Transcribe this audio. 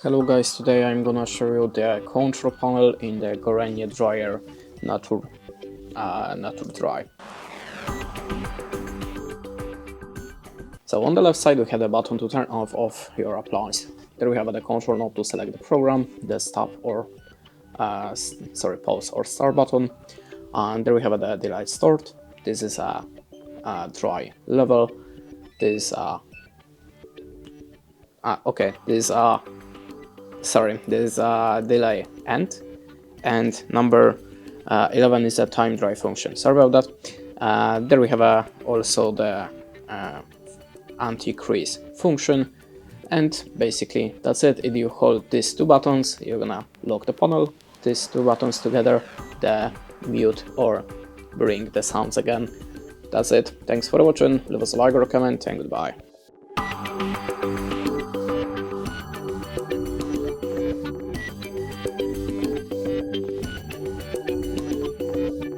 Hello guys, today I'm gonna show you the control panel in the GORENJE dryer Natur Dry. So on the left side we have the button to turn off your appliance. There we have the control knob to select the program, the stop or pause or start button, and there we have the daylight start. This is a dry level. This this delay end, and number 11 is a time dry function. Sorry about that. There we have also the anti-crease function, and basically that's it. If you hold these two buttons, you're gonna lock the panel. These two buttons together, the mute or bring the sounds again. That's it. Thanks for watching. Leave us a like or a comment, and goodbye.